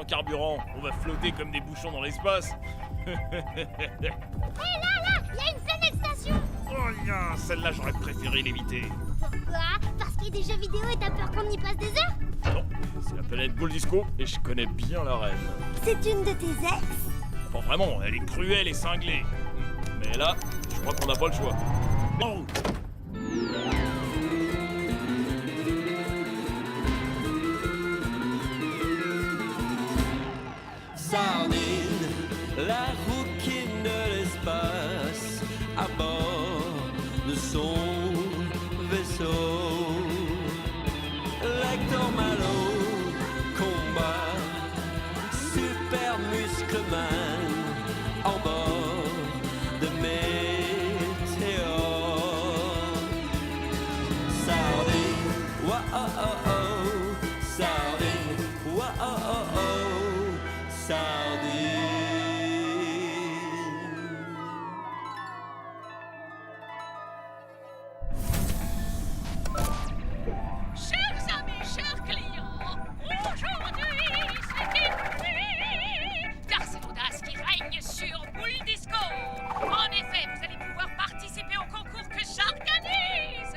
sans carburant, on va flotter comme des bouchons dans l'espace. Hé là, il y a une planète station. Oh non, celle-là j'aurais préféré l'éviter. Pourquoi? Parce qu'il y a des jeux vidéo et t'as peur qu'on y passe des heures? Non, c'est la planète Boule Disco et je connais bien la reine. C'est une de tes ex? Enfin vraiment, elle est cruelle et cinglée. Mais là, je crois qu'on n'a pas le choix. Oh! Sardine, la rouquine de l'espace, à bord de son vaisseau. Lector Malo, combat, super muscleman, en bord de météore. Sardine, wa oh oh oh, sardine, wa oh oh oh. Sardine. Chers amis, chers clients, aujourd'hui c'est écoulé, car c'est l'audace qui règne sur Boule Disco. En effet, vous allez pouvoir participer au concours que j'organise.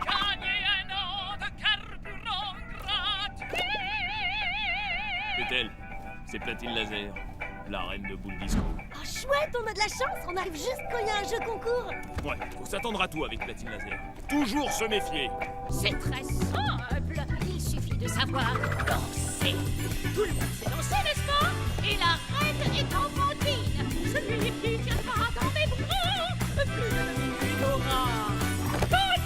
Gagnez un an de carburant gratuit. C'est elle, c'est Platine Laser, la reine de Boule Disco. Oh chouette, on a de la chance, on arrive juste quand il y a un jeu concours. Ouais, faut s'attendre à tout avec Platine Laser. Toujours se méfier. C'est très simple, il suffit de savoir danser. Tout le monde sait danser, n'est-ce pas? Et la reine est enfantine. Celui qui tiendra dans mes bras, plus de nuit aura gagné.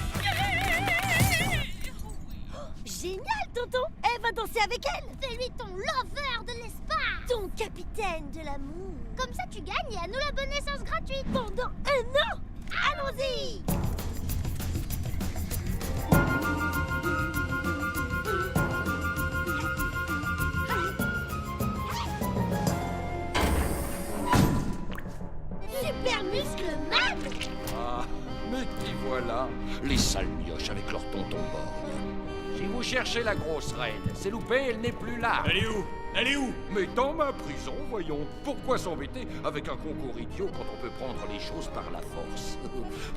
Génial, tonton. Elle va danser avec elle. Fais-lui ton lover de l'espace. Ton capitaine de l'amour. Comme ça, tu gagnes et à nous la bonne naissance gratuite. Pendant un an. Allons-y. Super muscle-man. Ah, mais qui voilà, les sales mioches avec leur tonton borgne. Si vous cherchez la grosse reine, c'est loupé, elle n'est plus là. Elle est où? Elle est où? Mais dans ma prison, voyons. Pourquoi s'embêter avec un concours idiot quand on peut prendre les choses par la force?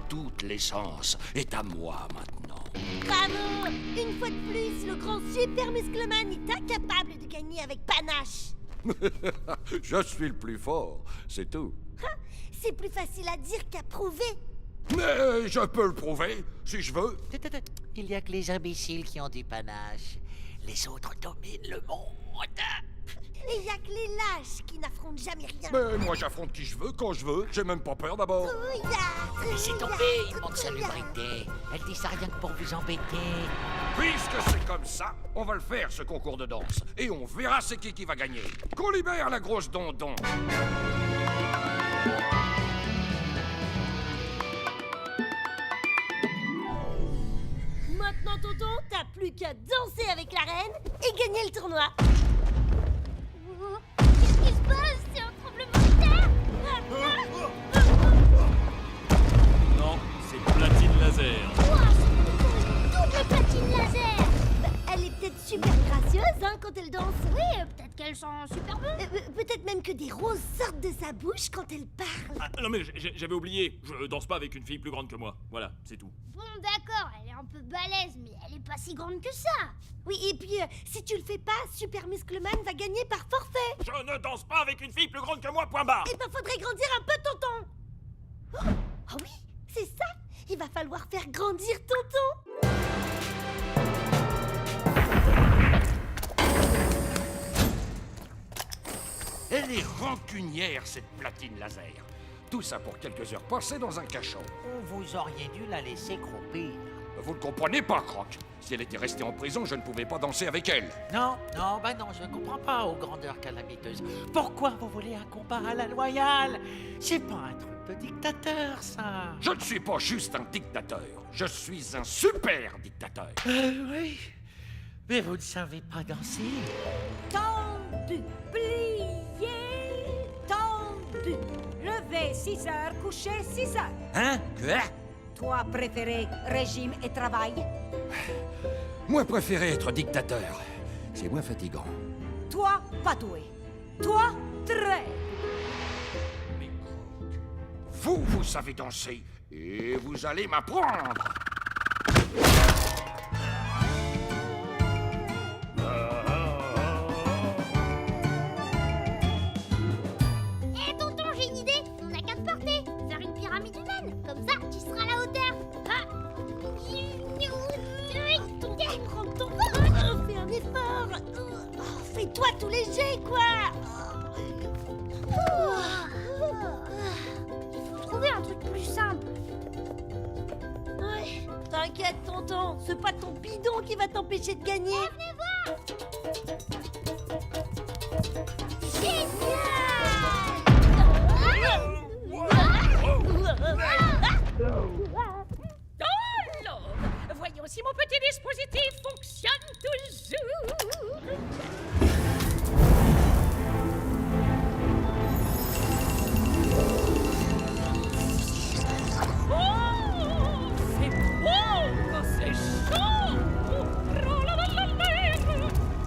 Toute l'essence est à moi maintenant. Bravo. Une fois de plus, le grand super muscleman est incapable de gagner avec panache. Je suis le plus fort, c'est tout. C'est plus facile à dire qu'à prouver. Mais je peux le prouver, si je veux. Il n'y a que les imbéciles qui ont du panache. Les autres dominent le monde. Et il y a que les lâches qui n'affrontent jamais rien. Mais moi j'affronte qui je veux, quand je veux. J'ai même pas peur d'abord. Laissez tomber, il manque salubrité. Elle dit ça rien que pour vous embêter. Puisque c'est comme ça, on va le faire ce concours de danse. Et on verra c'est qui va gagner. Qu'on libère la grosse dondon. Maintenant, tonton, t'as plus qu'à danser avec la reine et gagner le tournoi. Qu'est-ce qui se passe? C'est un tremblement de terre. Non, c'est Platine Laser. Ouah, c'est une double platine laser. Elle est peut-être super gracieuse hein, quand elle danse. Oui, peut-être qu'elle sent super bon. Peut-être même que des roses sortent de sa bouche quand elle parle. Ah, non mais j'avais oublié, je danse pas avec une fille plus grande que moi. Voilà, c'est tout. Bon, d'accord, elle est un peu balèze, mais elle est pas si grande que ça. Oui, et puis, si tu le fais pas, Super Muscleman va gagner par forfait. Je ne danse pas avec une fille plus grande que moi, point barre. Eh ben, faudrait grandir un peu, tonton. Oh oui, c'est ça. Il va falloir faire grandir tonton. Elle est rancunière, cette Platine Laser. Tout ça pour quelques heures passées dans un cachot. Vous auriez dû la laisser croupir. Vous ne comprenez pas, Croc. Si elle était restée en prison, je ne pouvais pas danser avec elle. Non, non, je ne comprends pas aux grandeurs calamiteuses. Pourquoi vous voulez un combat à la loyale? C'est pas un truc de dictateur, ça. Je ne suis pas juste un dictateur. Je suis un super dictateur. Oui, mais vous ne savez pas danser. Tendu, plié, tendu. Levé 6 heures, couché 6 heures. Hein? Quoi? Toi préféré, régime et travail? Moi préféré être dictateur. C'est moins fatigant. Toi, pas doué. Toi, très. Mais Croc, vous savez danser, et vous allez m'apprendre. Hé tonton, j'ai une idée. On n'a qu'à te porter. Faire une pyramide humaine. Comme ça, tu seras à la hauteur. Ah. Tonton, prends ton ventre. Fais un effort. Fais-toi tout léger, quoi. Il faut trouver un truc plus simple. Ouais, t'inquiète, tonton. C'est pas ton bidon qui va t'empêcher de gagner. Venez voir. Alors, voyons si mon petit dispositif fonctionne toujours. Oh, c'est beau quand c'est chaud.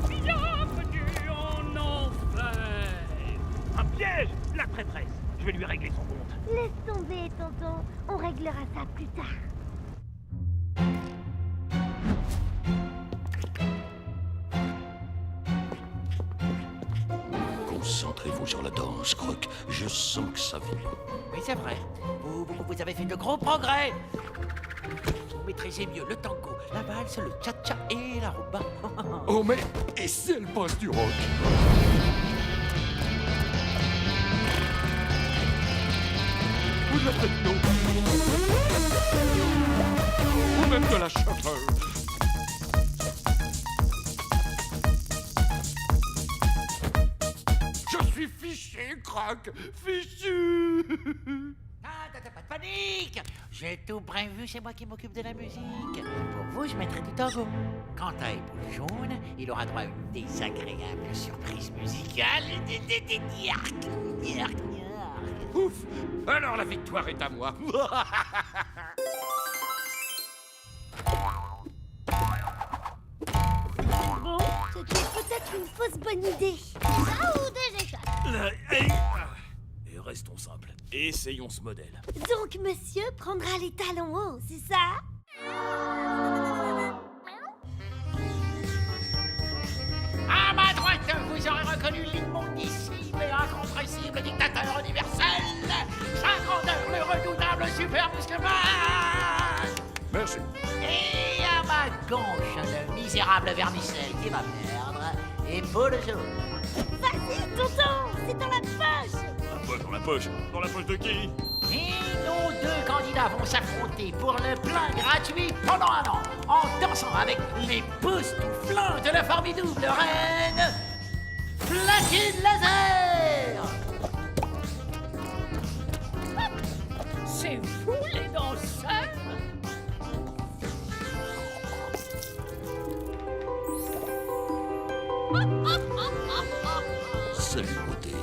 Bienvenue en enfer. Un piège! La traîtresse! Je vais lui régler son compte. Laisse tomber, tonton. On réglera ça plus tard. Concentrez-vous sur la danse, Croc. Je sens que ça vient. Oui, c'est vrai. Vous avez fait de gros progrès. Vous maîtrisez mieux le tango, la valse, le cha-cha et la rumba. Oh, mais et si elle passe du rock? Ou de la techno? Ou même de la shuffle? Je suis fiché, Croc! Fichu! T'as pas de panique. J'ai tout prévu, c'est moi qui m'occupe de la musique. Pour vous, je mettrai du tango. Quant à Épaule Jaune, il aura droit à une désagréable surprise musicale. Ouf! Alors la victoire est à moi! Bon, c'était peut-être une fausse bonne idée. Ça ou des échecs. Et restons simples. Essayons ce modèle. Donc monsieur prendra les talons hauts, c'est ça? À ma droite, vous aurez reconnu l'immondissible et incompressible dictateur universel, sa grandeur, le redoutable super muscleman. Merci. Et à ma gauche, le misérable vermicelle qui va perdre, Épaule Jaune. Vas-y, tonton, c'est dans la poche. Dans la poche. Dans la poche de qui? Et nos deux candidats vont s'affronter pour le plein gratuit pendant un an, en dansant avec les poustouflants de la formidable reine Platine Laser. C'est vous les danseurs. Salut, beauté.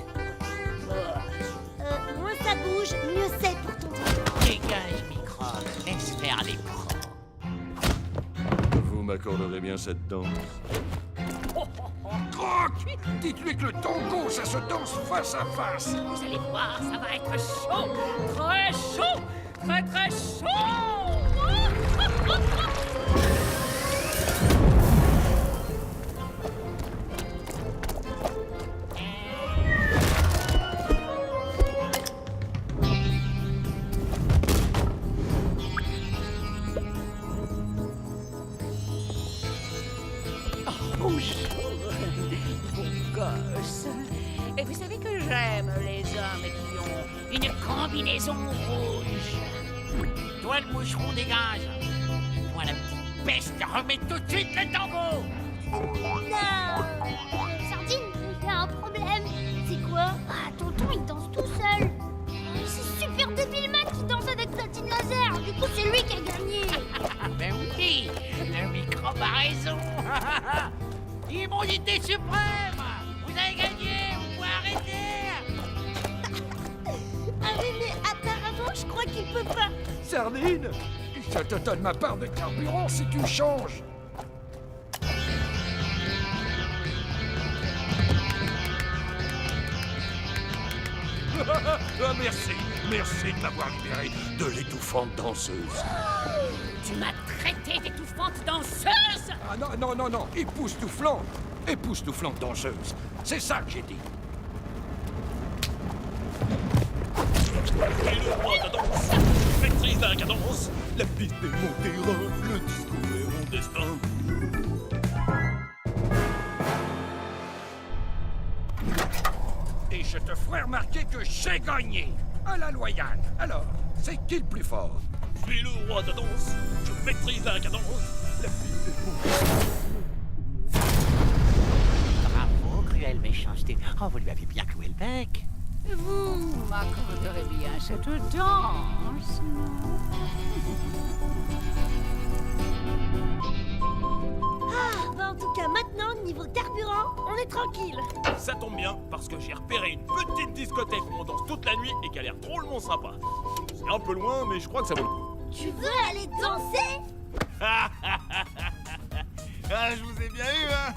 Moins ça bouge, mieux c'est pour tonton. Dégage, microbe, laisse faire les pros. Vous m'accorderez bien cette danse? Croc! Dites-lui que le tango, ça se danse face à face! Vous allez voir, ça va être chaud. Très chaud. Très très chaud. Bonjour, bon gosse. Et vous savez que j'aime les hommes qui ont une combinaison rouge. Toi, le moucheron, dégage. Moi, la petite peste, remets tout de suite le tango. Non. Sardine, il y a un problème. C'est quoi? Ah, tonton, il danse tout seul. C'est Super Débilman qui danse avec Platine Laser. Du coup, c'est lui qui a gagné. Ben oui, le microbe a raison. Immonité suprême. Vous avez gagné, vous pouvez arrêter. Ah oui, mais apparemment, je crois qu'il peut pas. Sardine! Je te donne ma part de carburant si tu changes! Merci de m'avoir libéré de l'étouffante danseuse. Tu m'as traité d'étouffante danseuse. Ah non, époustouflante danseuse. C'est ça que j'ai dit. Et le roi de la danse, maîtrise la cadence. La piste est mon terrain, le disco est mon destin. Et je te ferai remarquer que j'ai gagné. À la loyale. Alors, c'est qui le plus fort? Je suis le roi de la danse, je maîtrise la cadence. La piste est mon destin. Bravo, cruelle méchanceté. Oh, vous lui avez bien cloué le bec. Vous m'accorderez bien cette danse, non? Ah, bah en tout cas, maintenant, niveau carburant, on est tranquille. Ça tombe bien, parce que j'ai repéré une petite discothèque où on danse toute la nuit et qui a l'air drôlement sympa. C'est un peu loin, mais je crois que ça vaut le coup. Tu veux aller danser? Ah, je vous ai bien eu, hein.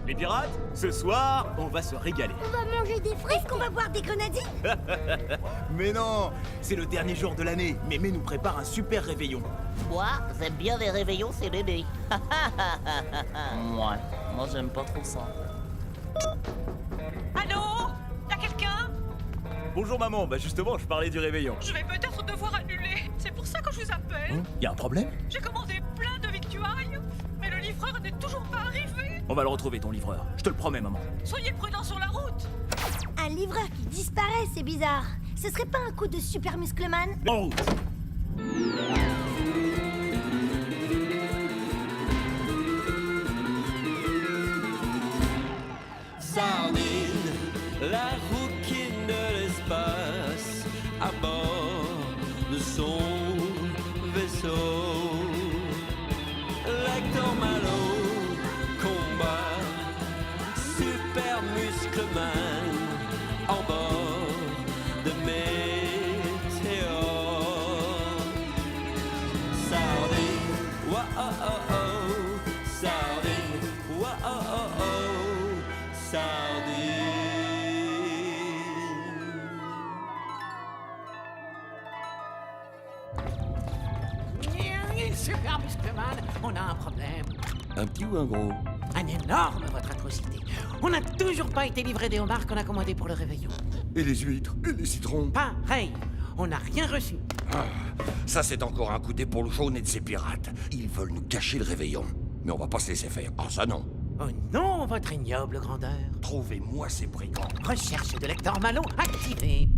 Les pirates, ce soir, on va se régaler. On va manger des frites. Est-ce qu'on va boire des grenadines? Mais non, c'est le dernier jour de l'année. Mémé nous prépare un super réveillon. Moi, j'aime bien les réveillons, c'est bébé. Moi j'aime pas trop ça. Allô? Y'a quelqu'un? Bonjour maman, bah justement, je parlais du réveillon. Je vais peut-être devoir annuler. C'est pour ça que je vous appelle. Y a un problème? J'ai commandé plein de victuailles, mais le livreur n'est toujours pas arrivé. On va le retrouver, ton livreur. Je te le promets, maman. Soyez prudents sur la route. Un livreur qui disparaît, c'est bizarre. Ce serait pas un coup de super muscleman? En route! Sardine, la rouquine de l'espace, à bord de son vaisseau. L'acteur Malo combat, super muscleman, en bord de météo. Sardine, wa oh oh oh, sardine, wa oh oh oh, sardine. Super Muscleman, on a un problème. Un petit ou un gros? Un énorme, votre atrocité. On n'a toujours pas été livré des homards qu'on a commandés pour le réveillon. Et les huîtres? Et les citrons? Pareil, on n'a rien reçu. Ah, ça c'est encore un coup d'épaule jaune et de ces pirates. Ils veulent nous cacher le réveillon. Mais on va pas se laisser faire. Ah ça non. Oh non, votre ignoble grandeur. Trouvez-moi ces brigands. Recherche de lecteur Malo activée.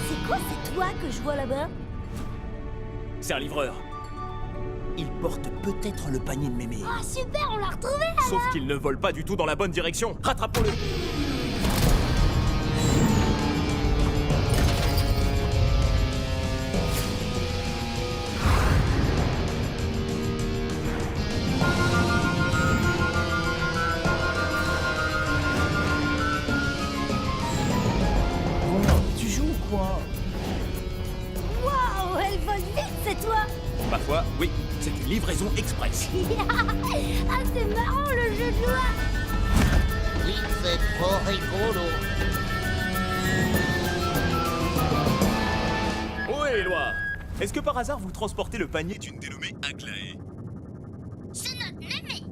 C'est quoi, c'est toi que je vois là-bas? C'est un livreur. Il porte peut-être le panier de mémé. Ah super, on l'a retrouvé alors. Sauf qu'il ne vole pas du tout dans la bonne direction. Rattrapons-le! Tu joues ou quoi? Waouh, elle vole vite, c'est toi. Ma foi, oui, c'est une livraison express. Ah, c'est marrant le jeu de loi. Oui, c'est trop rigolo. Oh, Éloi! Est-ce que par hasard vous transportez le panier d'une dénommée Aglaé? C'est notre mémé.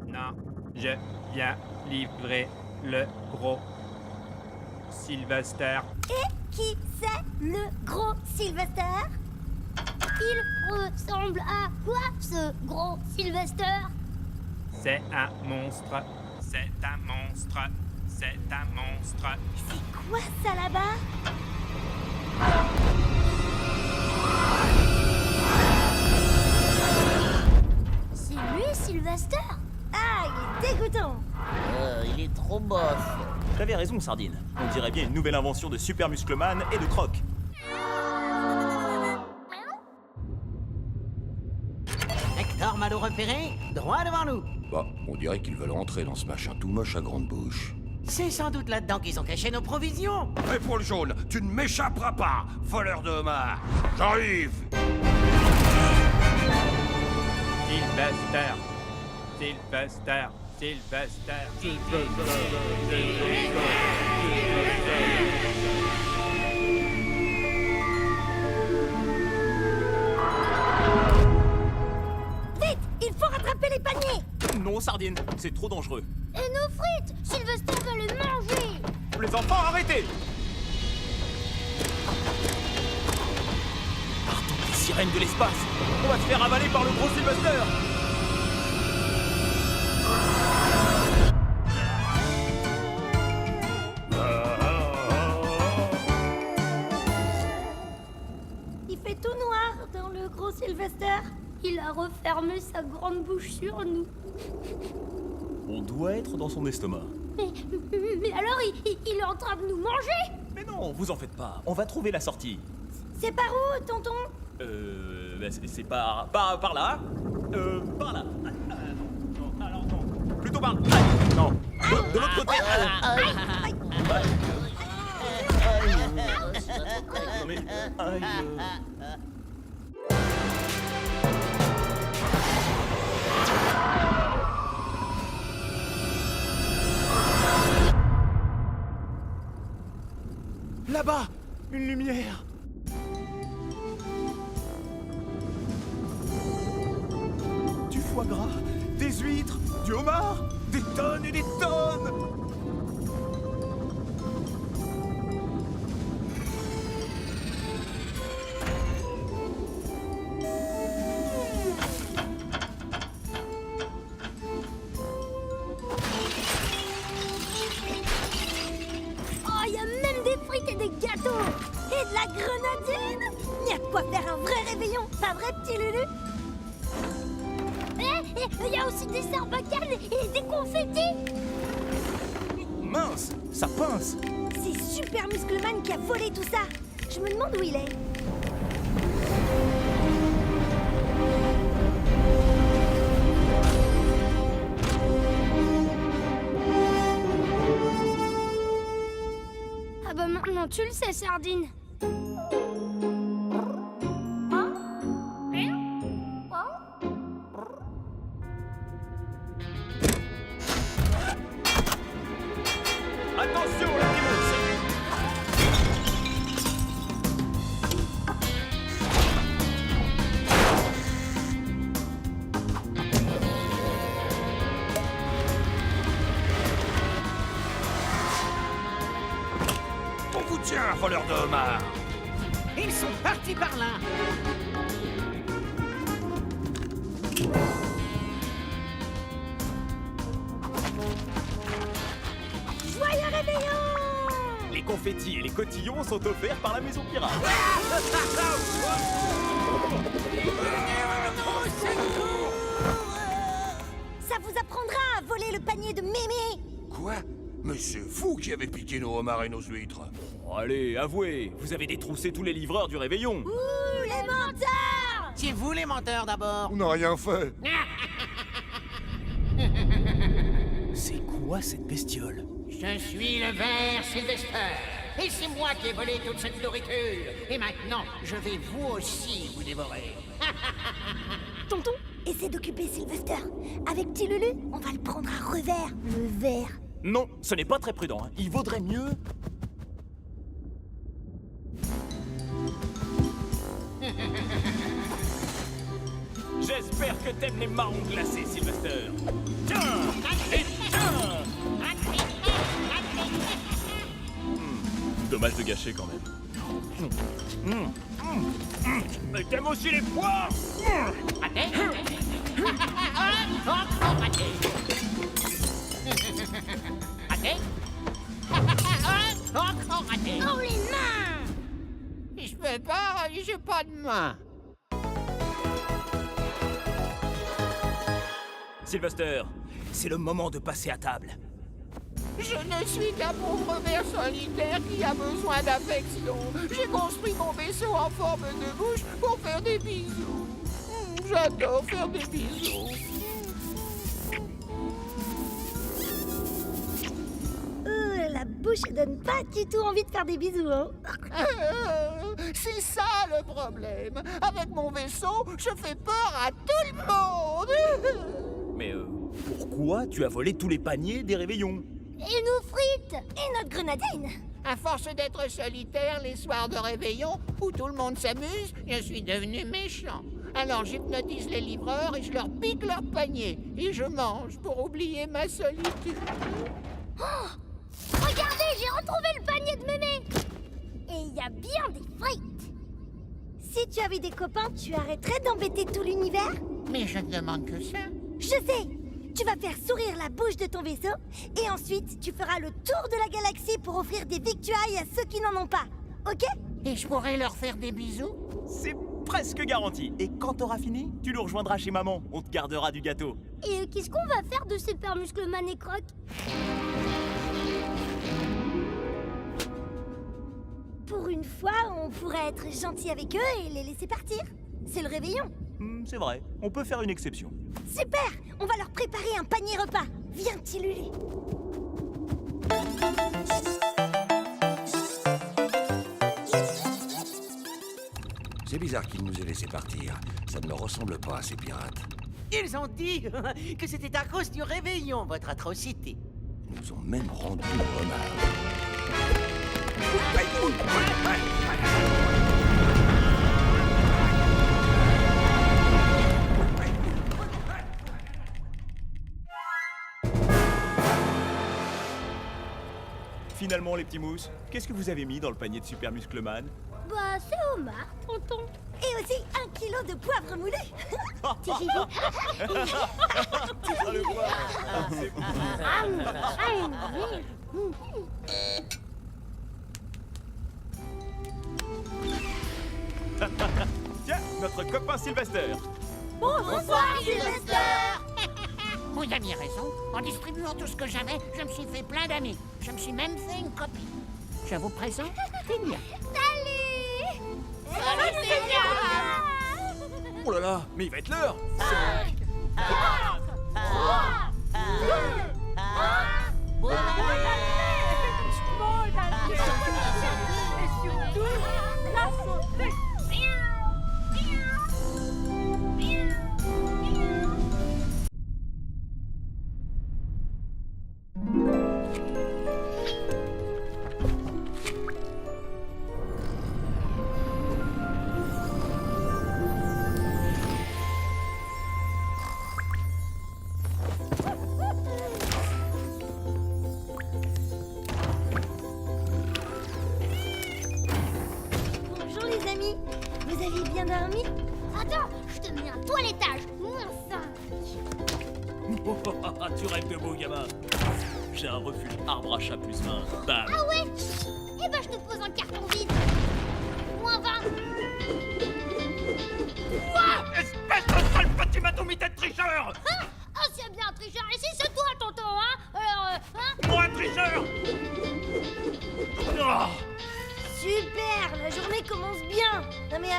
Non, je viens livrer le gros Sylvester. Et qui c'est le gros Sylvester? Il ressemble à quoi ce gros Sylvester? C'est un monstre. C'est un monstre. C'est un monstre. C'est quoi ça là-bas? Bof. T'avais raison, Sardine. On dirait bien une nouvelle invention de Super Muscleman et de Croc. Hector Malo repéré, droit devant nous. Bah, on dirait qu'ils veulent rentrer dans ce machin tout moche à grande bouche. C'est sans doute là-dedans qu'ils ont caché nos provisions. Et pour le jaune, tu ne m'échapperas pas, voleur de homards. J'arrive. Sylvester. Sylvester. Sylvester. Vite, il faut rattraper les paniers. Non, Sardine, c'est trop dangereux. Et nos frites, Sylvester va les manger. Les enfants, arrêtez! Partons des sirènes de l'espace. On va se faire avaler par le gros Sylvester. Il fait tout noir dans le gros Sylvester. Il a refermé sa grande bouche sur nous. On doit être dans son estomac. Mais alors, il est en train de nous manger. Mais non, vous en faites pas. On va trouver la sortie. C'est par où, tonton? Bah, c'est par là. Par là. Non, alors non. Plutôt par là. Non. De l'autre côté. Non mais. Là-bas, une lumière. Du foie gras, des huîtres, du homard, des tonnes et des tonnes. Oh, il y a même des frites et des gâteaux. Et de la grenadine. Il y a de quoi faire un vrai réveillon. Pas vrai, petit Lulu? Il y a aussi des sarbacanes et des confettis. Mince, ça pince. C'est Super Muscleman qui a volé tout ça. Je me demande où il est. Ah bah maintenant tu le sais, Sardine. Attention, la démence. On vous tient, voleur de homards. Ils sont partis par là. Joyeux réveillon! Les confettis et les cotillons sont offerts par la maison pirate. Ça vous apprendra à voler le panier de Mémé. Quoi? Mais c'est vous qui avez piqué nos homards et nos huîtres. Oh, allez, avouez, vous avez détroussé tous les livreurs du réveillon. Ouh, les menteurs! C'est vous les menteurs d'abord. On n'a rien fait. C'est quoi cette bestiole? Je suis le ver Sylvester. Et c'est moi qui ai volé toute cette nourriture. Et maintenant, je vais vous aussi vous dévorer. Tonton, essaie d'occuper Sylvester. Avec petit Lulu, on va le prendre à revers. Le verre. Non, ce n'est pas très prudent. Hein. Il vaudrait mieux... J'espère que t'aimes les marrons glacés, Sylvester. Tiens! Et tiens! Dommage de gâcher quand même. Mais t'aimes aussi les poires? Oh, les mains! Je peux pas, j'ai pas de main. Sylvester, c'est le moment de passer à table. Je ne suis qu'un pauvre ver solitaire qui a besoin d'affection. J'ai construit mon vaisseau en forme de bouche pour faire des bisous. J'adore faire des bisous. La bouche donne pas du tout envie de faire des bisous, hein. C'est ça le problème. Avec mon vaisseau, je fais peur à tout le monde. Mais pourquoi tu as volé tous les paniers des réveillons? Et nos frites et notre grenadine. À force d'être solitaire les soirs de réveillon où tout le monde s'amuse, je suis devenu méchant. Alors j'hypnotise les livreurs et je leur pique leur panier. Et je mange pour oublier ma solitude. Oh, regardez, j'ai retrouvé le panier de mémé. Et il y a bien des frites. Si tu avais des copains, tu arrêterais d'embêter tout l'univers? Mais je ne demande que ça. Je sais. Tu vas faire sourire la bouche de ton vaisseau et ensuite tu feras le tour de la galaxie pour offrir des victuailles à ceux qui n'en ont pas. Ok? Et je pourrais leur faire des bisous? C'est presque garanti. Et quand t'auras fini, tu nous rejoindras chez maman. On te gardera du gâteau. Et qu'est-ce qu'on va faire de Super Muscleman et Croc? Pour une fois, on pourrait être gentil avec eux et les laisser partir. C'est le réveillon. C'est vrai, on peut faire une exception. Super! On va leur préparer un panier repas. Viens, petit Lulé. C'est bizarre qu'ils nous aient laissé partir. Ça ne me ressemble pas à ces pirates. Ils ont dit que c'était à cause du réveillon, votre atrocité. Ils nous ont même rendu hommage. Finalement, les petits mousses, qu'est-ce que vous avez mis dans le panier de Super Muscleman? Bah, c'est homard, tonton. Et aussi 1 kilo de poivre moulé. Ah, le poivre. C'est Tiens, notre copain Sylvester. Bonsoir, Sylvester. Vous aviez raison. En distribuant tout ce que j'avais, je me suis fait plein d'amis. Je me suis même fait une copie. Je vous présente Ténia. Salut. Salut, Ténia. Oh là là, mais il va être l'heure. 5, 4, 3, 2, 1. Bonne année! Et surtout, la santé. Bonjour les amis. Vous avez bien dormi? Attends, je te mets un toilettage. -5. Tu rêves de beau, gamin. J'ai un refuge arbre à chat plus 20. Bam. Ah ouais? Eh ben je te pose un carton vide. -20. Quoi? Espèce de sale petit matomité de tricheur! Hein? Oh, c'est bien un tricheur. Et si c'est toi, tonton, hein? Alors, hein? Moi, un tricheur! Oh. Super, la journée commence bien. Non mais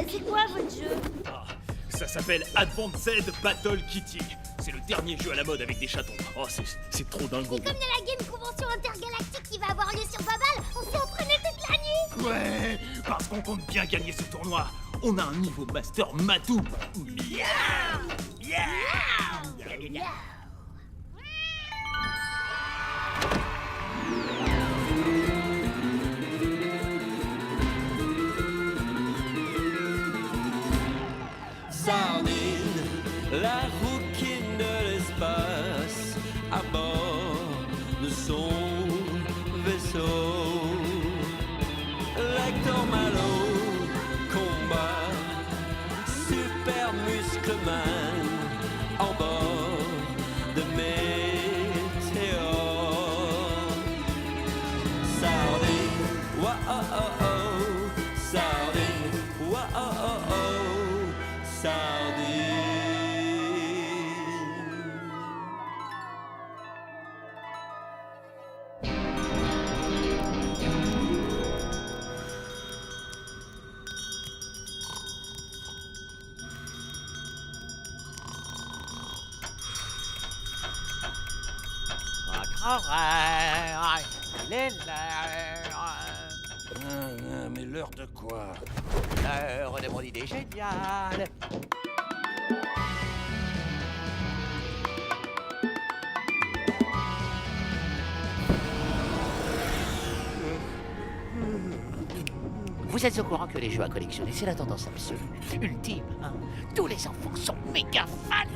c'est quoi votre jeu? Ah, ça s'appelle Advanced Battle Kitty. C'est le dernier jeu à la mode avec des chatons. Oh, c'est trop dingo. Et comme il y a la Game Convention Intergalactique qui va avoir lieu sur Babal, on s'est entraîné toute la nuit. Ouais, parce qu'on compte bien gagner ce tournoi. On a un niveau master matou. Miaou. Miaou. Sardine, la rouquine de l'espace, à bord de son vaisseau. L'acteur Malo combat Super Muscleman en bord de météore. Sardine, wa oh oh oh, sardine, wa oh oh oh. Sardine. horaire. Il est l'heure. Mais l'heure de quoi? L'heure de mon idée géniale. Vous êtes au courant que les jeux à collectionner, c'est la tendance absolue, ultime, hein? Tous les enfants sont méga fans.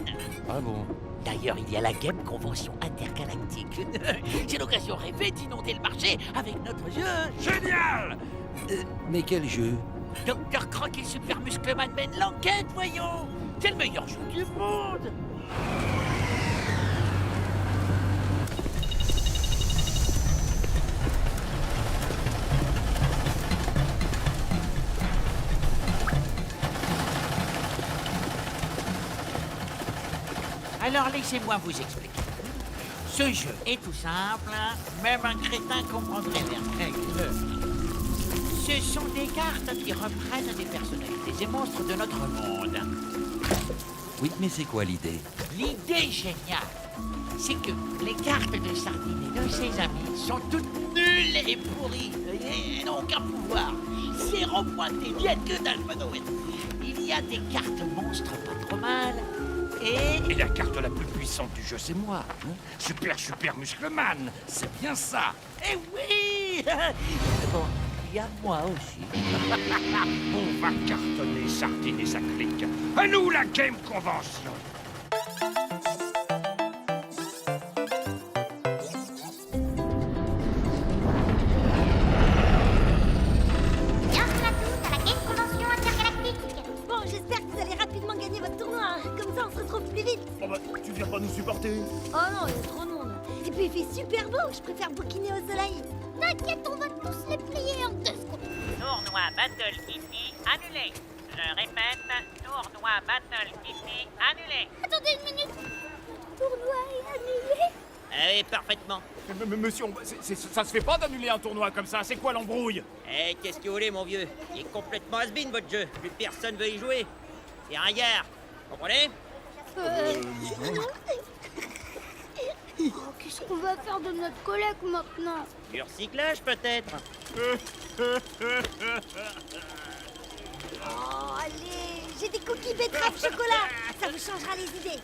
Ah bon? D'ailleurs, il y a la Game Convention Intergalactique. C'est l'occasion rêvée d'inonder le marché avec notre jeu. Génial! Mais quel jeu? Dr. Croc et Super Muscleman mènent l'enquête, voyons. C'est le meilleur jeu du monde. Alors laissez-moi vous expliquer. Ce jeu est tout simple, même un crétin comprendrait les règles. Ce sont des cartes qui reprennent des personnalités et monstres de notre monde. Oui, mais c'est quoi l'idée? L'idée géniale, c'est que les cartes de Sardine et de ses amis sont toutes nulles et pourries. Elles n'ont aucun pouvoir. Zéro pointé, viennent que dalle, il y a des cartes monstres pas trop mal. Et la carte la plus puissante du jeu, c'est moi. Hein? Super Muscleman, c'est bien ça. Eh oui. Bon, il y a moi aussi. On va cartonner Sardine et sa clique. À nous la Game Convention. Bienvenue à tous à la Game Convention Intergalactique. Bon, j'espère que vous allez rapidement gagner votre tournoi. Hein. Comme ça, on se retrouve plus vite. Oh bah, tu viens pas nous supporter? Oh non, il y a trop de monde. Et puis, il fait super beau. Je préfère bouquiner au soleil. T'inquiète, on va tous les plier en 2 secondes. Tournoi Battle Kitty annulé. Je répète, tournoi Battle Kitty annulé. Attendez une minute. Le tournoi est annulé. Oui, parfaitement. Monsieur, ça se fait pas d'annuler un tournoi comme ça. C'est quoi l'embrouille? Eh, qu'est-ce que vous voulez, mon vieux? Il est complètement has-been, votre jeu. Plus personne veut y jouer. C'est un gars. Comprenez? Oh, qu'est-ce qu'on va faire de notre collecte maintenant? Du recyclage, peut-être? Oh, allez, j'ai des cookies betterave chocolat. Ça vous changera les idées.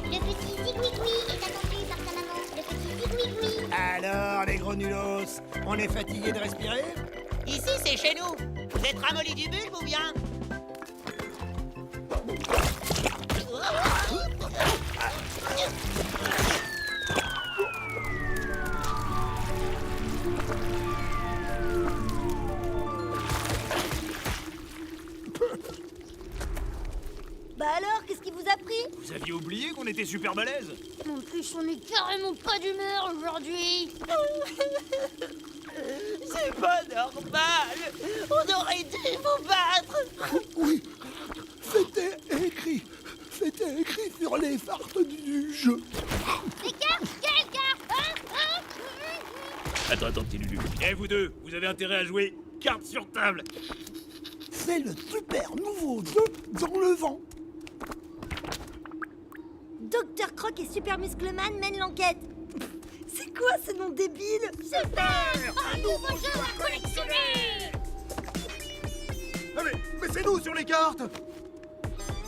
Le petit zigouigoui est attendu par sa maman. Le petit zigouigoui. Alors, les gros nulos, on est fatigué de respirer? Ici, c'est chez nous. Vous êtes ramolli du bulbe ou bien? Bah alors, qu'est-ce qui vous a pris? Vous aviez oublié qu'on était super balèze? En plus, on est carrément pas d'humeur aujourd'hui. C'est pas normal. On aurait dû vous battre. Oui, c'était écrit sur les fardes du jeu. Les cartes? Quelles cartes? Attends, petit Lulu. Eh, vous deux, vous avez intérêt à jouer carte sur table. C'est le super nouveau jeu dans le vent. Dr. Croc et Super Muscleman mènent l'enquête. C'est quoi ce nom débile? Super! Un nouveau jeu à collectionner! Ah mais c'est nous sur les cartes.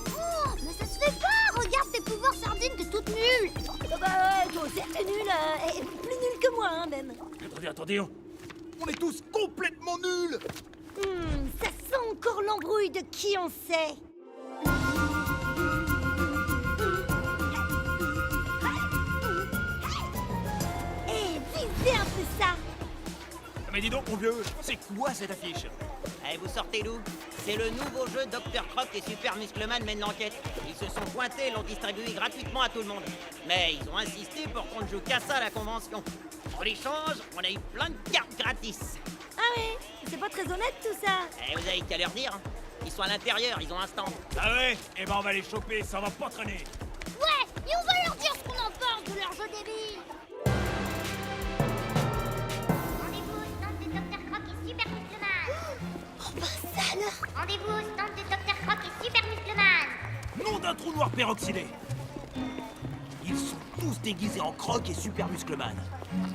Oh, mais ça se fait pas! Regarde tes pouvoirs, Sardine, t'es toute nulle! Bah ouais, toi aussi t'es nulle, et plus nulle que moi, hein, même. Attendez, on est tous complètement nuls. Ça sent encore l'embrouille de qui on sait. C'est un peu ça. Mais dis donc, mon vieux, c'est quoi cette affiche? Allez, vous sortez d'où? C'est le nouveau jeu Dr. Croc et Super Muscleman mènent l'enquête. Ils se sont pointés et l'ont distribué gratuitement à tout le monde. Mais ils ont insisté pour qu'on ne joue qu'à ça à la convention. En échange, on a eu plein de cartes gratis. Ah ouais, c'est pas très honnête tout ça. Et vous avez qu'à leur dire. Ils sont à l'intérieur, ils ont un stand. Ah ouais? Eh ben on va les choper, ça va pas traîner. Ouais, et on va leur dire ce qu'on en pense de leur jeu débile. Rendez-vous au stand de Dr. Croc et Super Muscleman. Oh bah ça alors. Rendez-vous au stand de Dr. Croc et un trou noir peroxydé. Ils sont tous déguisés en Croc et Super Muscleman.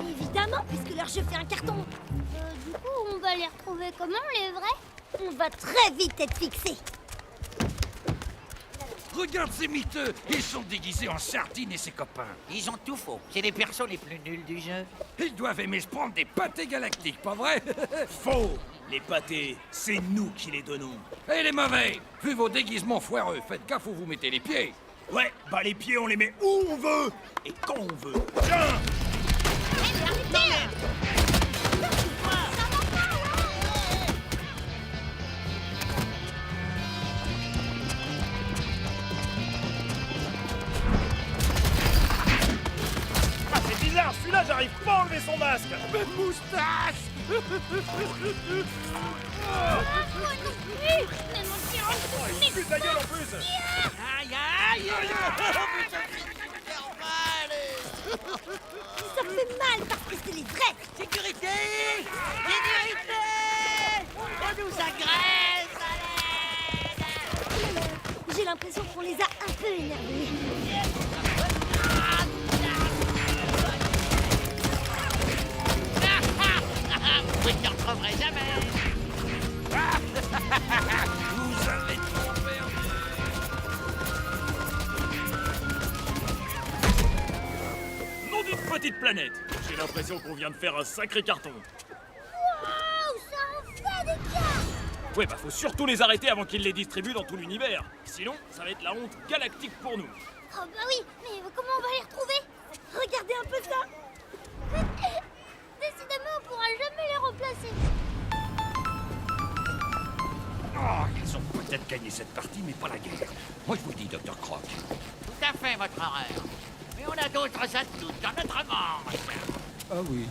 Évidemment, puisque leur jeu fait un carton. Du coup, on va les retrouver comment, les vrais? On va très vite être fixés. Regarde ces miteux. Ils sont déguisés en Sardine et ses copains. Ils ont tout faux. C'est les persos les plus nuls du jeu. Ils doivent aimer se prendre des pâtés galactiques, pas vrai? Faux. Les pâtés, c'est nous qui les donnons. Et les mauvais, vu vos déguisements foireux, faites gaffe où vous mettez les pieds. Ouais, bah les pieds, on les met où on veut et quand on veut. Tiens. Ah, c'est bizarre, celui-là, j'arrive pas à enlever son masque. Même moustache. Plus ta gueule en plus. Aïe, aïe, Ça fait mal parce que c'est les vrais. Sécurité! Sécurité! On nous agresse! J'ai l'impression qu'on les a un peu énervés. Vous ne retrouverez jamais! Vous avez trop perdu. Maudite petite planète. J'ai l'impression qu'on vient de faire un sacré carton. Waouh, ça en fait des cartes. Ouais, bah faut surtout les arrêter avant qu'ils les distribuent dans tout l'univers. Sinon, ça va être la honte galactique pour nous. Oh bah oui, mais comment on va les retrouver? Regardez un peu ça. Décidément, on pourra jamais les remplacer. Oh, ils ont peut-être gagné cette partie, mais pas la guerre. Moi, je vous le dis, Dr. Croc. Tout à fait, votre horreur. Mais on a d'autres atouts dans notre manche. Ah oui.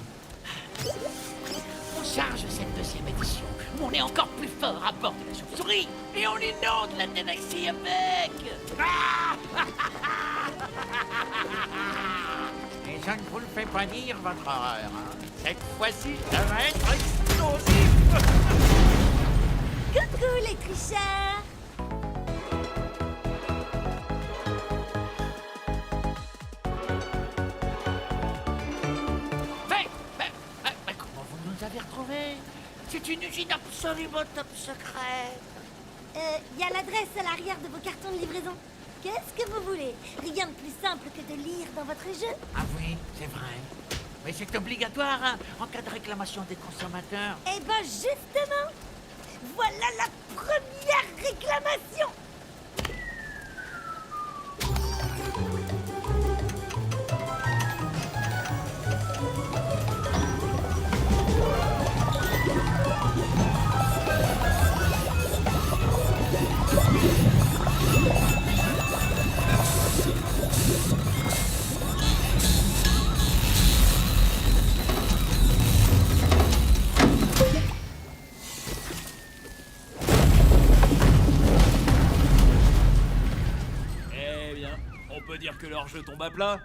On charge cette deuxième édition. On est encore plus fort à bord de la chauve-souris. Et on inonde la galaxie avec. Et je ne vous le fais pas dire, votre horreur. Hein. Cette fois-ci, ça va être explosif. Coucou les tricheurs. Mais comment vous nous avez retrouvés? C'est une usine absolument top secrète. Y a l'adresse à l'arrière de vos cartons de livraison. Qu'est-ce que vous voulez? Rien de plus simple que de lire dans votre jeu. Ah oui, c'est vrai. Mais c'est obligatoire hein, en cas de réclamation des consommateurs. Eh ben justement, voilà la première réclamation. Dire que leur jeu tombe à plat.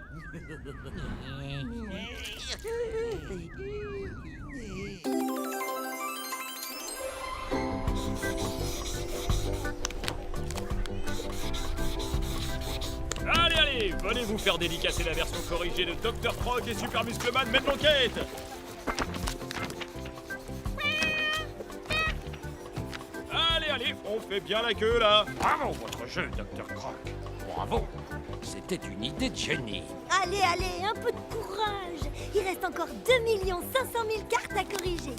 Allez, allez, venez vous faire dédicacer la version corrigée de Dr. Croc et Super Muscleman mène l'enquête. Allez, allez, on fait bien la queue là. Bravo, votre jeu, Dr. Croc. Bravo. C'était une idée de génie. Allez, allez, un peu de courage. Il reste encore 2 500 000 cartes à corriger.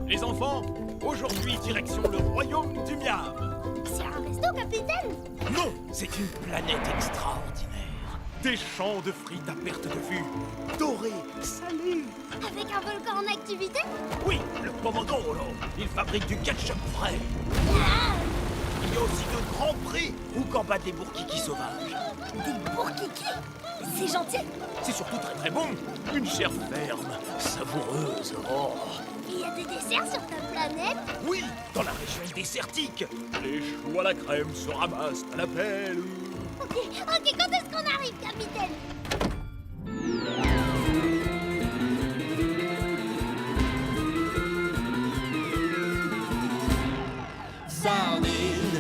Les enfants, aujourd'hui direction le royaume du Miam. C'est un resto, capitaine? Non, c'est une planète extraordinaire. Des champs de frites à perte de vue, dorés, salés. Avec un volcan en activité? Oui, le Pomodoro. Il fabrique du ketchup frais. y a aussi de grands prix où combattent des bourkikis sauvages. Des bourkikis? C'est gentil. C'est surtout très très bon. Une chair ferme, savoureuse. Oh. Il y a des desserts sur ta planète? Oui, dans la région désertique. Les choux à la crème se ramassent à la pelle. Ok, quand est-ce qu'on arrive, capitaine? Sardine,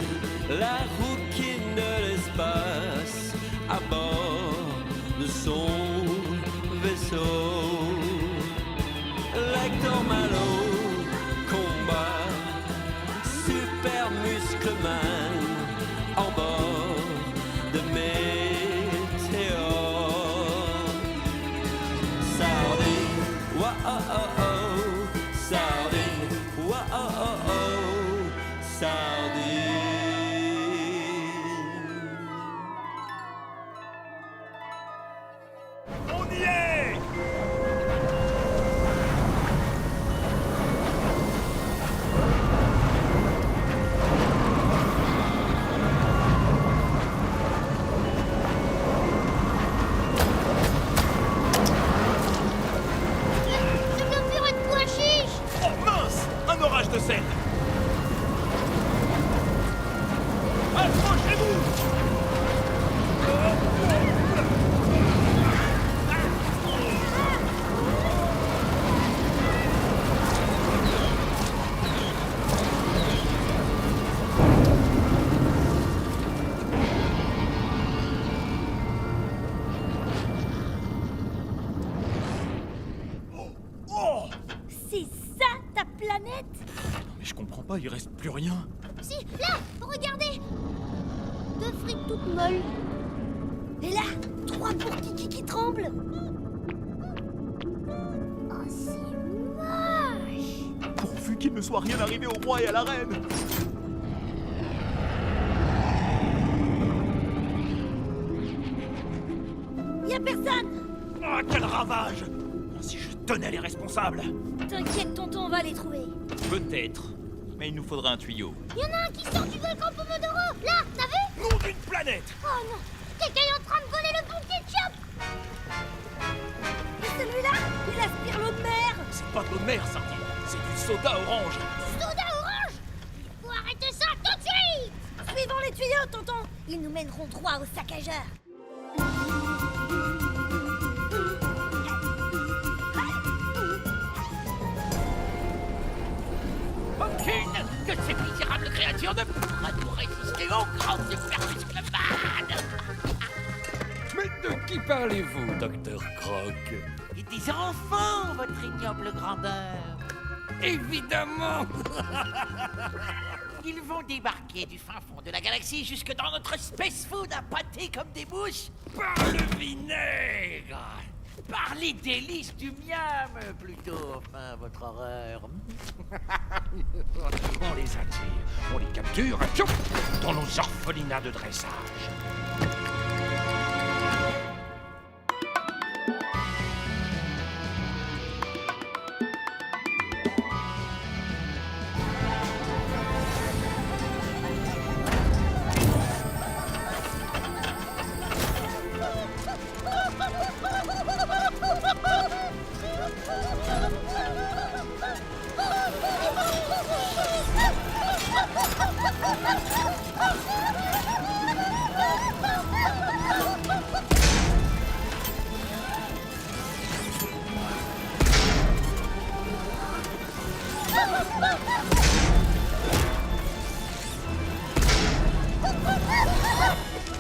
la rouquine de l'espace, à bord de son vaisseau. Lector Malo, combat, super muscleman, en bord de météore. Sardine, wa oh oh oh, sardine, wa oh oh oh, sardine. On y est! Je me ferai de pois chiche. Oh mince! Un orage de sel! Accrochez-vous! Oh! C'est ça ta planète? Mais je comprends pas, il reste plus rien. Si, là, regardez. Deux frites toutes molles. Et là, trois bourkikis qui tremblent. Oh, c'est moche. Pourvu qu'il ne soit rien arrivé au roi et à la reine. Y a personne. Ah, quel ravage! Si je tenais les responsables. T'inquiète, tonton, on va les trouver. Peut-être. Mais il nous faudra un tuyau. Y en a un qui sort du volcan Pomodoro. Là, t'as vu? Nom d'une planète! Oh non, quelqu'un est en train de voler le bon ketchup. Et celui-là, il aspire l'eau de mer. C'est pas de l'eau de mer, Sardine. C'est du soda orange. Soda orange. Il faut arrêter ça tout de suite. Suivons les tuyaux, tonton. Ils nous mèneront droit au saccageur. Aucune de ces misérables créatures ne pourra nous résister au grand super muscleman. Mais de qui parlez-vous, docteur Croc? Des enfants, votre ignoble grandeur. Évidemment! Ils vont débarquer du fin fond de la galaxie jusque dans notre space food à pâter comme des mouches. Par le vinaigre! Par les délices du miam, plutôt. Enfin, votre horreur. On les attire, on les capture, piou, dans nos orphelinats de dressage.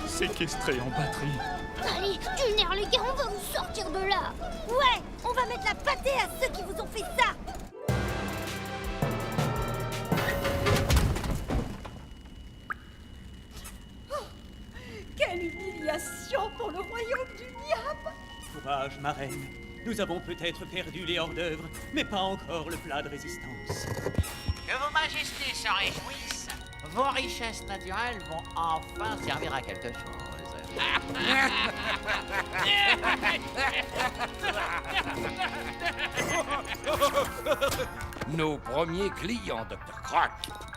Séquestré en batterie. Allez, du nerf, les gars, on va vous sortir de là. Ouais, on va mettre la pâtée à ceux qui vous ont fait ça. Quelle humiliation pour le royaume du Miam! Courage, ma reine. Nous avons peut-être perdu les hors-d'œuvre, mais pas encore le plat de résistance. Que vos majestés s'en réjouissent. Vos richesses naturelles vont enfin servir à quelque chose. Nos premiers clients, Dr. Croc.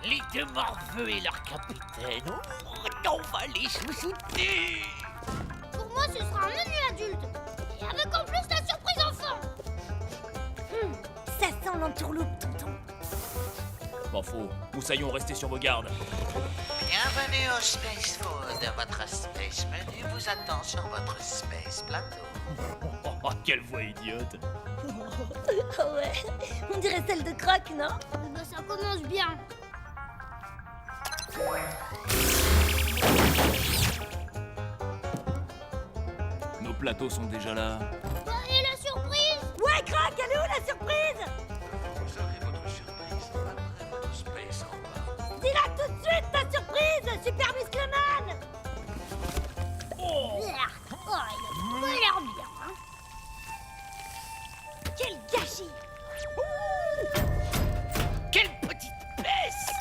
Les deux morveux et leur capitaine. Oh, on va les chouchouter. Pour moi, ce sera un menu adulte. Et avec en plus la surprise enfant. Ça sent l'entourloupe, tonton. Pas faux. Moussaillon, restez sur vos gardes. Bienvenue au Space Food. Votre Space Menu vous attend sur votre Space Plateau. Oh, quelle voix idiote. Oh ouais, on dirait celle de Croc, non? Bah ça commence bien. Nos plateaux sont déjà là. Bah, et la surprise? Ouais, Croc, elle est où la surprise? Vous aurez votre surprise après votre space en bas. Dis-la tout de suite, ta surprise, Super Muscleman! Oh, il a pas l'air bien, hein? Quel gâchis! Quelle petite peste!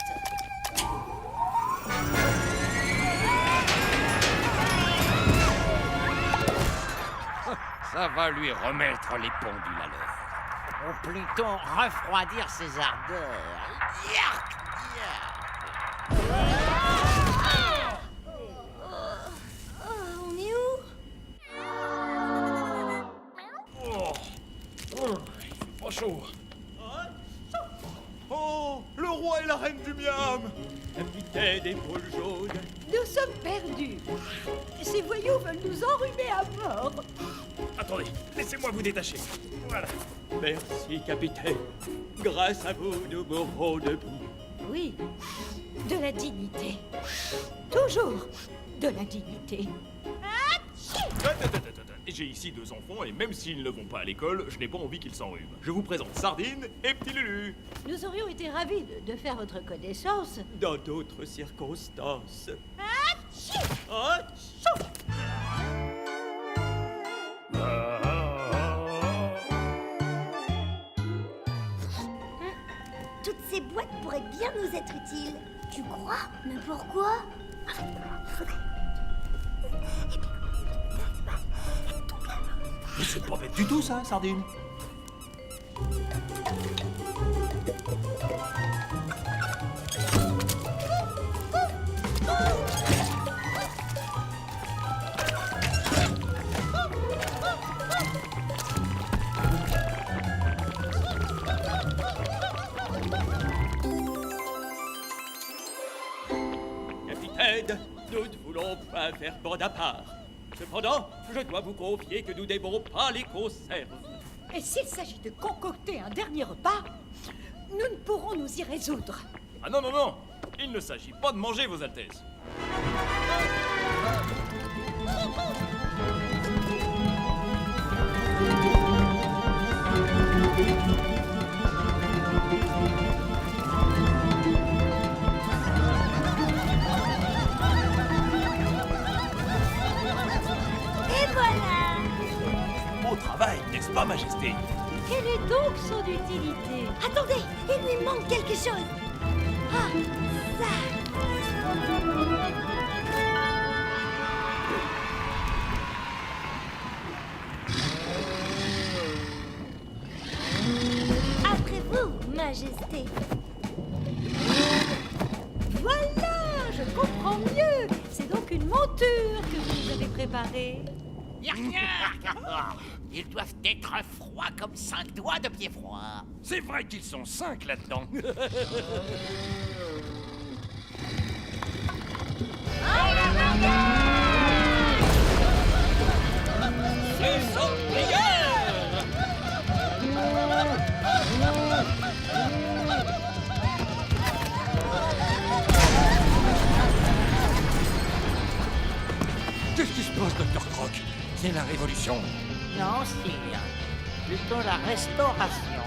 Ça va lui remettre les pendules à l'heure. Ou plutôt refroidir ses ardeurs. Yark, yark. On est où? Il fait pas chaud. Oh, le roi et la reine du miam. Capitaine épaule jaune. Nous sommes perdus. Ces voyous veulent nous enrhumer à mort. Attendez, laissez-moi vous détacher. Voilà. Merci, capitaine. Grâce à vous, nous mourrons debout. Oui, de la dignité. Toujours de la dignité. J'ai ici 2 enfants et même s'ils ne vont pas à l'école, je n'ai pas envie qu'ils s'enrhument. Je vous présente Sardine et Petit Lulu. Nous aurions été ravis de faire votre connaissance. Dans d'autres circonstances. Toutes ces boîtes pourraient bien nous être utiles. Tu crois? Mais pourquoi? Mais c'est pas bête du tout ça, Sardine. Capitaine, nous ne voulons pas faire bande à part. Cependant, je dois vous confier que nous n'aimons pas les conserves. Et s'il s'agit de concocter un dernier repas, nous ne pourrons nous y résoudre. Ah non, non, non. Il ne s'agit pas de manger, Vos Altesses. Et voilà! Beau travail, n'est-ce pas, Majesté? Quelle est donc son utilité? Attendez, il lui manque quelque chose. Ah, ça. Après vous, Majesté. Voilà, je comprends mieux. C'est donc une monture que vous nous avez préparée. Yark, yark. Ils doivent être froids comme 5 doigts de pied froid. C'est vrai qu'ils sont 5 là-dedans. Qu'est-ce qui se passe, Dr. Croc? C'est la révolution. Non, sire. Plutôt la restauration.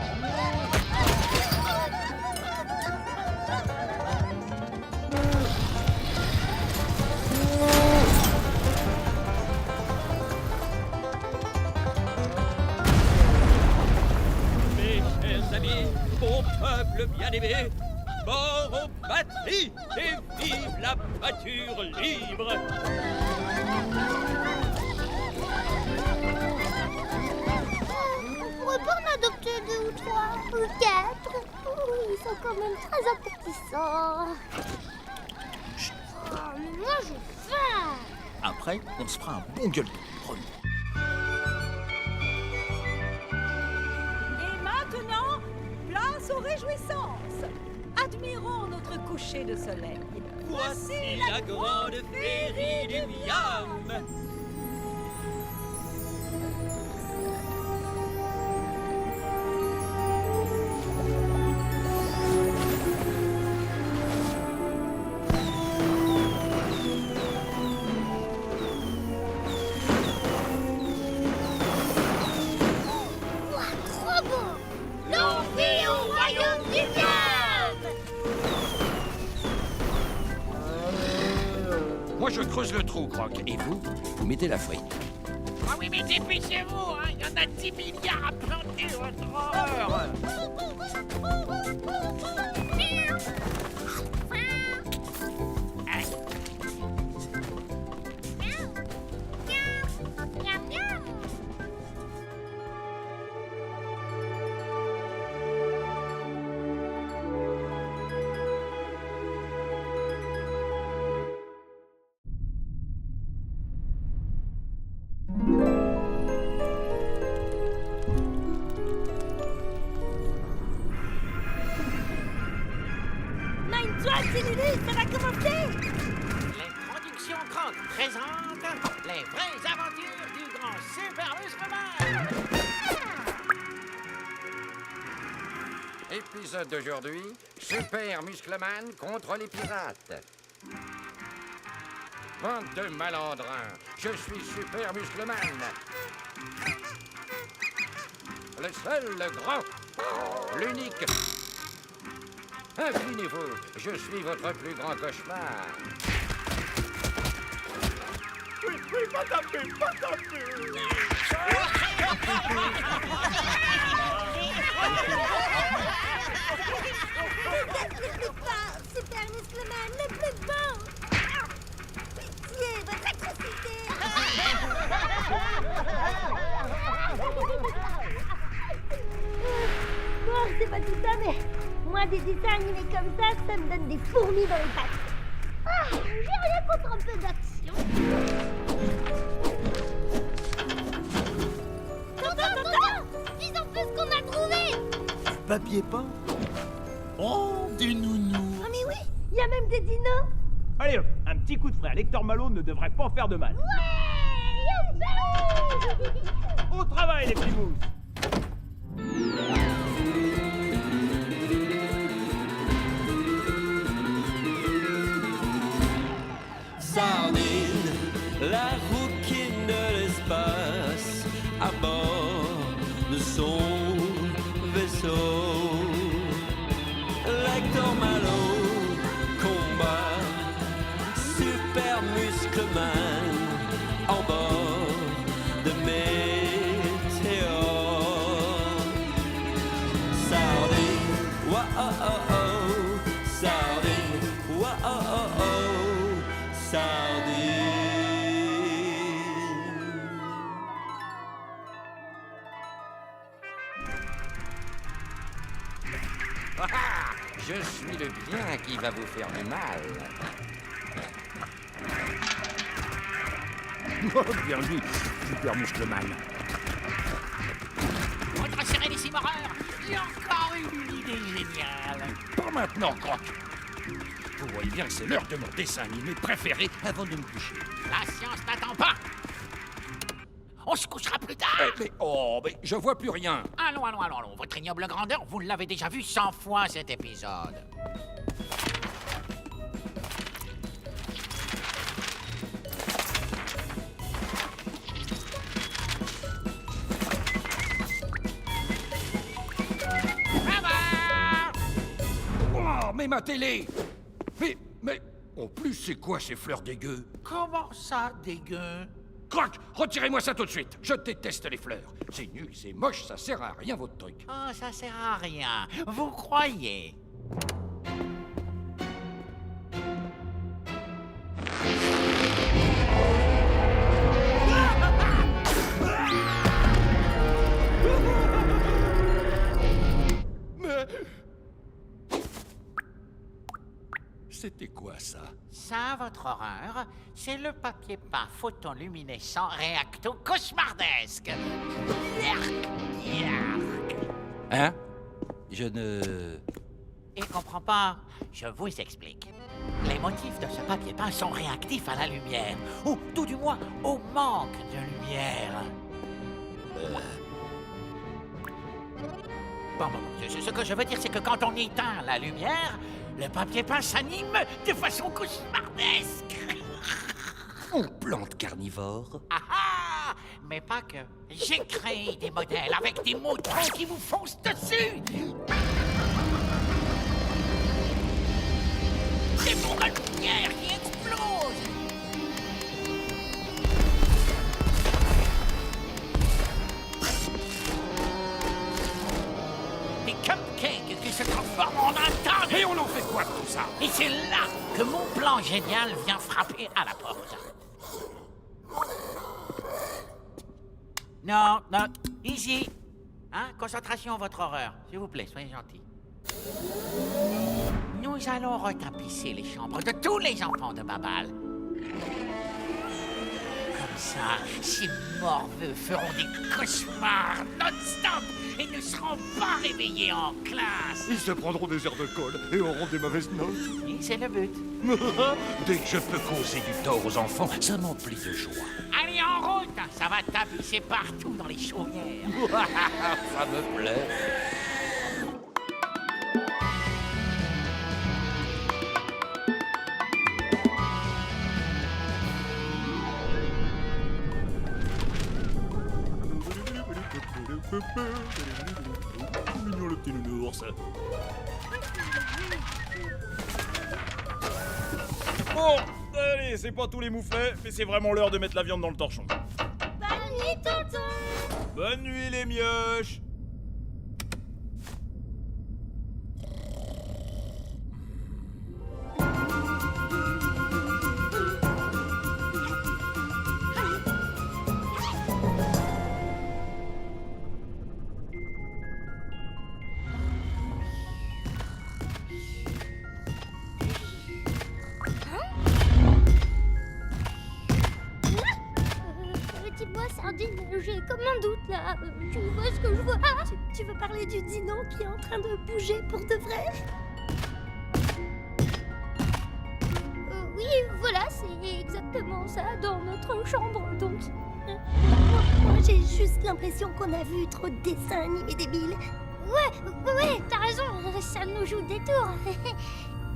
Mes chers amis, mon peuple bien-aimé, mort aux patries et vive la pâture libre! On pourrait pas en adopter 2 ou 3. Ou 4. Ils sont quand même très appétissants. Oh, mais moi j'ai faim. Après, on se fera un bon gueuleton, promis. Et maintenant, place aux réjouissances. Admirons notre coucher de soleil. Voici la grande féerie du Miam. Trop beau. L'envie au royaume du Miam. Moi, je creuse le trou, Croc. Et vous, vous mettez la frite. Ah oui, mais dépêchez-vous, hein. Il y en a 10 milliards à planter, votre horreur. Miam, miam. Mind-toi, c'est Lulu, ça va commencer. Les productions Croc présentent les vraies aventures du grand Super Muscleman. Épisode d'aujourd'hui, Super Muscleman contre les pirates. Bande de malandrins, je suis Super Muscleman. Le seul, le grand, l'unique. Inclinez-vous, je suis votre plus grand cauchemar. Oui, pas taper, pas taper. Vous êtes les plus forts, Super Muscleman, les plus beaux. Pitié, votre atrocité. Bon, c'est pas tout ça, mais moi, des dessins animés comme ça me donne des fourmis dans les pattes. Ah, j'ai rien contre un peu d'action. Tonton, dis un peu ce qu'on a trouvé. Papier peint. Oh, des nounous. Ah mais oui, il y a même des dinos. Allez hop, un petit coup de frais. Lecteur Malo ne devrait pas faire de mal. Au travail, les petits mousses. Sardine, la rouquine de l'espace, à bord de son vaisseau. Lector Malo combat Super Muscleman en bord de météore. Sardine, wa oh oh oh, sardine, wa oh oh oh. Sardine. Ah, ah, je suis le bien qui va vous faire du mal. Oh, bien vu, Super Muscleman. Votre sérénissime horreur, j'ai encore eu une idée géniale. Pas maintenant, Croc. Vous voyez bien que c'est l'heure de mon dessin animé préféré avant de me coucher. La science n'attend pas. On se couchera plus tard. Mais je vois plus rien. Allons. Votre ignoble grandeur, vous l'avez déjà vu 100 fois cet épisode. Oh, mais ma télé! Mais, en plus, c'est quoi ces fleurs dégueu? Comment ça, dégueu? Croc, retirez-moi ça tout de suite. Je déteste les fleurs. C'est nul, c'est moche, ça sert à rien, votre truc. Oh, ça sert à rien. Vous croyez? C'était quoi ça? Ça, votre horreur, c'est le papier peint photoluminescent réacto cauchemardesque. Yark, yark. Hein? Je ne... Il comprend pas. Je vous explique. Les motifs de ce papier peint sont réactifs à la lumière, ou tout du moins au manque de lumière. Bon, ce que je veux dire, c'est que quand on éteint la lumière, le papier peint s'anime de façon cauchemardesque. Mon plante carnivore. Ah ah! Mais pas que. J'ai créé des modèles avec des moutons qui vous foncent dessus. Des bourres à lumière qui explosent. Des cupcakes qui se transforment en un tas. Et on en fait quoi de tout ça? Et c'est là que mon plan génial vient frapper à la porte. Non, non, ici. Hein, concentration, votre horreur. S'il vous plaît, soyez gentils. Nous allons retapisser les chambres de tous les enfants de Babal. Comme ça, ces morveux feront des cauchemars non-stop et ne seront pas réveillés en classe. Ils se prendront des heures de colle et auront des mauvaises notes. Et c'est le but. Dès que je peux causer du tort aux enfants, ça m'emplit de joie. Allez, en route! Ça va tapisser partout dans les chaumières. Ça me plaît. Mignon le petit nounours. Bon, allez, c'est pas tous les mouflets, mais c'est vraiment l'heure de mettre la viande dans le torchon. Bonne nuit, tonton. Bonne nuit les mioches. Petit bois sardine, j'ai comme un doute là. Tu vois ce que je vois? Tu veux parler du dino qui est en train de bouger pour de vrai? Oui, voilà, c'est exactement ça dans notre chambre donc. Moi, j'ai juste l'impression qu'on a vu trop de dessins animés débiles. Ouais, t'as raison, ça nous joue des tours.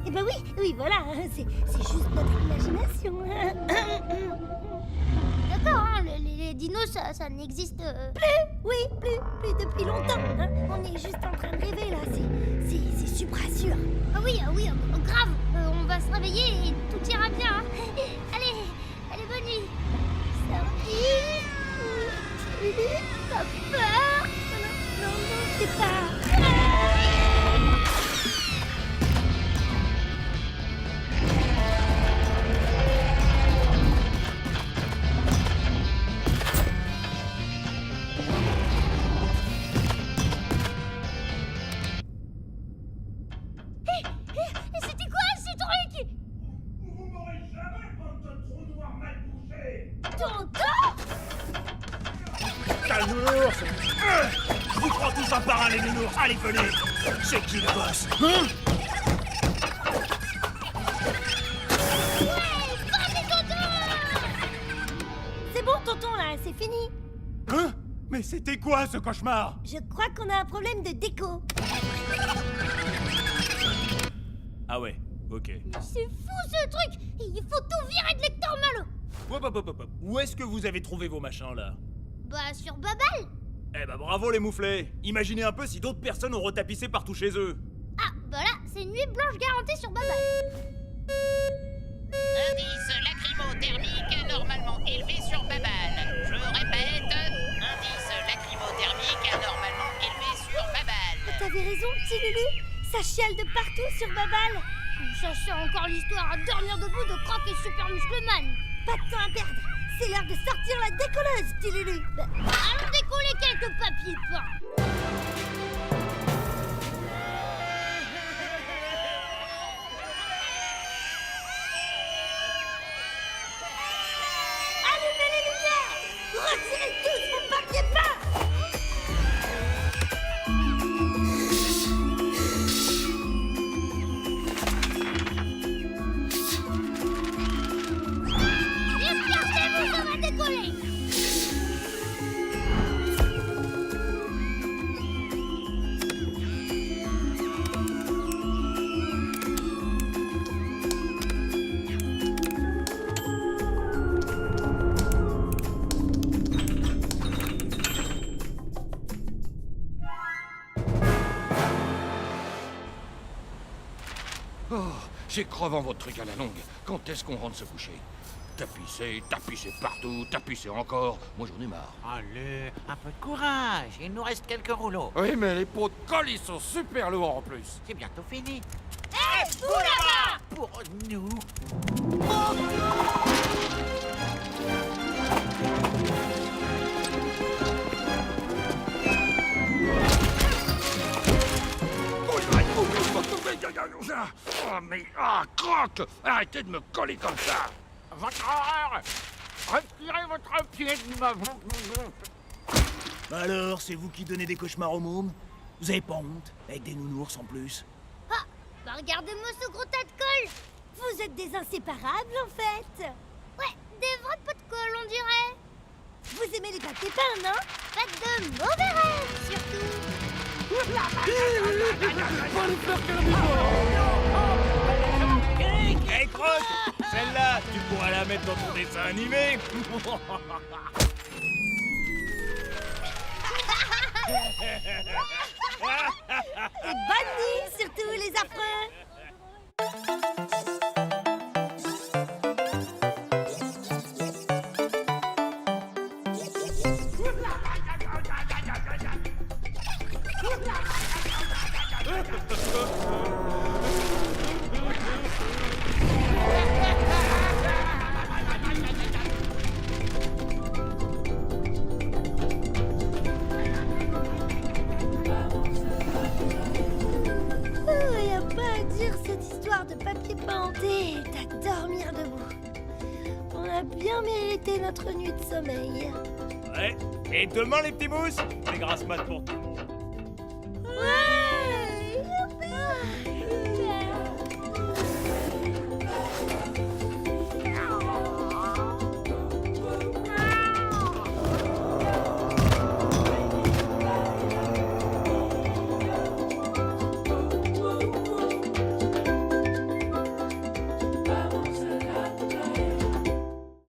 Eh ben oui, voilà, c'est juste notre imagination. D'accord, hein, les dinos, ça n'existe Plus depuis longtemps. Hein. On est juste en train de rêver là, c'est super sûr. Ah oui, grave. On va se réveiller et tout ira bien. Hein. Allez, bonne nuit. Sardine, t'as peur? Non, c'est pas... C'était quoi ce truc? Vous m'aurez jamais comme de trou noir mal bouché. Tonton? Sale nounours. Je vous prends tous un par un les nounours. Allez, venez. C'est qui le boss? Hein? C'est bon, tonton, là, c'est fini. Hein? Mais c'était quoi ce cauchemar? Je crois qu'on a un problème de déco. Ah ouais, ok. C'est fou ce truc. Il faut tout virer de Lecteur Malo. Hop. Où est-ce que vous avez trouvé vos machins là? Bah, sur Babal. Eh bah bravo les mouflets. Imaginez un peu si d'autres personnes ont retapissé partout chez eux. Ah, bah là, c'est une nuit blanche garantie sur Babal. Indice lacrymothermique normalement élevé sur Babal. Je répète, indice lacrymothermique anormalement élevé sur Babal. T'avais raison, petit Lulu. Ça chiale de partout sur Babal. Ça c'est encore l'histoire à dormir debout de Croc et Super Muscleman. Pas de temps à perdre. C'est l'heure de sortir la décolleuse, petit Lulu. Allons décoller quelques papiers peints. Oh, c'est crevant votre truc à la longue. Quand est-ce qu'on rentre se coucher? Tapissez, tapissez partout, tapissez encore. Moi j'en ai marre. Allez, un peu de courage. Il nous reste quelques rouleaux. Oui, mais les pots de colle, ils sont super lourds en plus. C'est bientôt fini. Hé, vous là-bas! Pour nous. Oh, mais... Ah, croque! Arrêtez de me coller comme ça! Votre horreur! Retirez votre pied de ma... Bah alors, c'est vous qui donnez des cauchemars aux mômes? Vous avez pas honte? Avec des nounours en plus? Ah, bah regarde-moi ce gros tas de colle! Vous êtes des inséparables, en fait. Ouais, des vrais pots de colle, on dirait. Vous aimez les papiers peints, non? Faites de mauvais rêves, surtout. Hey Croc, celle-là, tu pourras la mettre dans ton dessin animé. Et bonne nuit, surtout les affreux. Y a pas à dire, cette histoire de papier peinté est à dormir debout. On a bien mérité notre nuit de sommeil. Ouais, et demain les petits mousses, c'est grasse mat pour tout le monde.